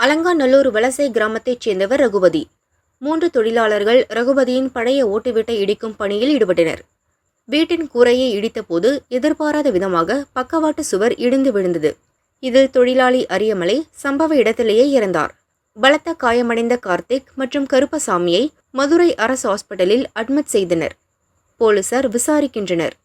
அலங்காநல்லூர் வலசை கிராமத்தைச் சேர்ந்தவர் ரகுபதி. 3 தொழிலாளர்கள் ரகுபதியின் பழைய ஓட்டு வீட்டை இடிக்கும் பணியில் ஈடுபட்டனர். வீட்டின் கூரையை இடித்தபோது எதிர்பாராத விதமாக பக்கவாட்டு சுவர் இடிந்து விழுந்தது. இதில் தொழிலாளி அரியமலை சம்பவ இடத்திலேயே இறந்தார். பலத்த காயமடைந்த கார்த்திக் மற்றும் கருப்பசாமியை மதுரை அரசு ஹாஸ்பிட்டலில் அட்மிட் செய்தனர். போலீசார் விசாரிக்கின்றனர்.